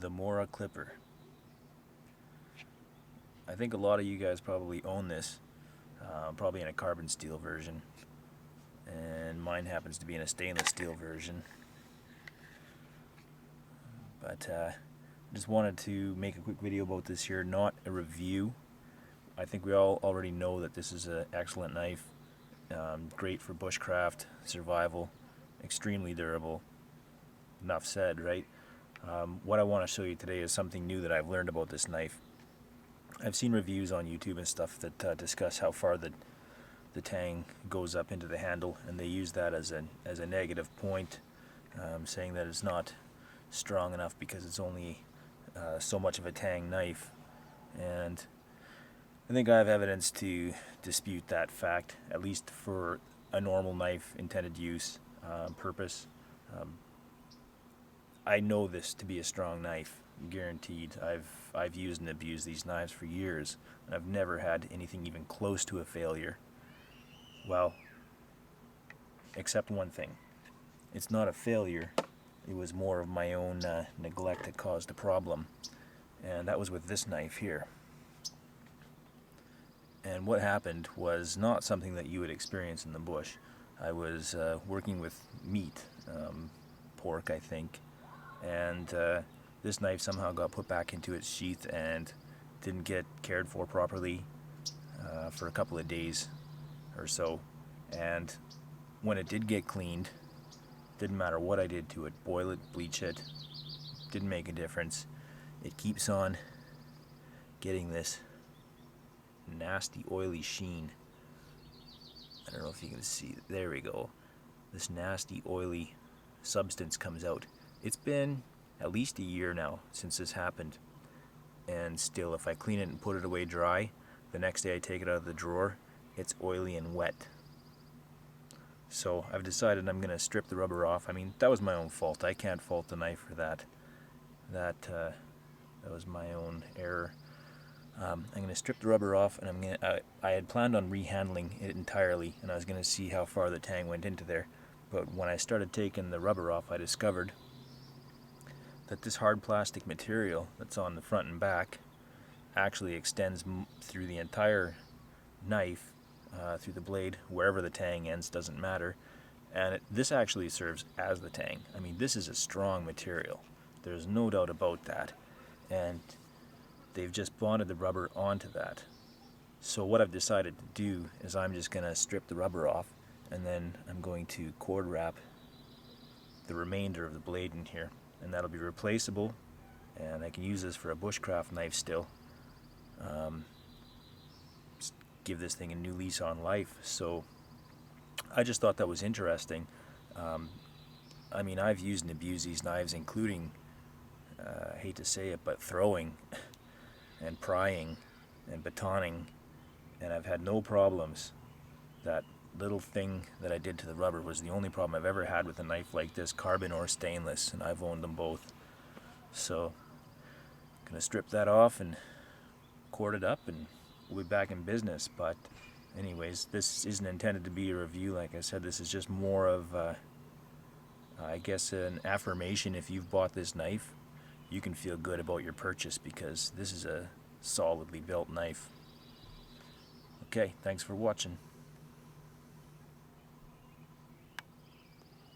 the Mora Clipper. I think a lot of you guys probably own this, probably in a carbon steel version, and mine happens to be in a stainless steel version. But just wanted to make a quick video about this here, not a review. I think we all already know that this is an excellent knife, great for bushcraft, survival, extremely durable. Enough said, right? What I want to show you today is something new that I've learned about this knife. I've seen reviews on YouTube and stuff that discuss how far the tang goes up into the handle, and they use that as a negative point, saying that it's not strong enough because it's only so much of a tang knife. And I think I have evidence to dispute that fact, at least for a normal knife intended use purpose. I know this to be a strong knife, guaranteed. I've used and abused these knives for years, and I've never had anything even close to a failure. Well, except one thing. It's not a failure. It was more of my own neglect that caused the problem, and that was with this knife here. And what happened was not something that you would experience in the bush. I was working with meat, pork I think, and this knife somehow got put back into its sheath and didn't get cared for properly for a couple of days or so. And when it did get cleaned, didn't matter what I did to it, boil it, bleach it, didn't make a difference. It keeps on getting this nasty oily sheen. I don't know if you can see, there we go. This nasty oily substance comes out. It's been at least a year now since this happened, and still if I clean it and put it away dry, the next day I take it out of the drawer, it's oily and wet. So I've decided I'm going to strip the rubber off. I mean, that was my own fault. I can't fault the knife for that. That was my own error. I'm going to strip the rubber off, and I had planned on rehandling it entirely, and I was going to see how far the tang went into there. But when I started taking the rubber off, I discovered that this hard plastic material that's on the front and back actually extends through the entire knife, through the blade, wherever the tang ends, doesn't matter. And this actually serves as the tang. I mean, this is a strong material. There's no doubt about that. And they've just bonded the rubber onto that. So what I've decided to do is I'm just going to strip the rubber off, and then I'm going to cord wrap the remainder of the blade in here, and that'll be replaceable, and I can use this for a bushcraft knife still. Just give this thing a new lease on life. So I just thought that was interesting. I mean, I've used and abused these knives, including, I hate to say it, but throwing and prying and batoning, and I've had no problems. That little thing that I did to the rubber was the only problem I've ever had with a knife like this, carbon or stainless, and I've owned them both. So I'm gonna strip that off and cord it up, and we'll be back in business. But anyways, this isn't intended to be a review. Like I said, this is just more of I guess an affirmation. If you've bought this knife, you can feel good about your purchase, because this is a solidly built knife. Okay, thanks for watching.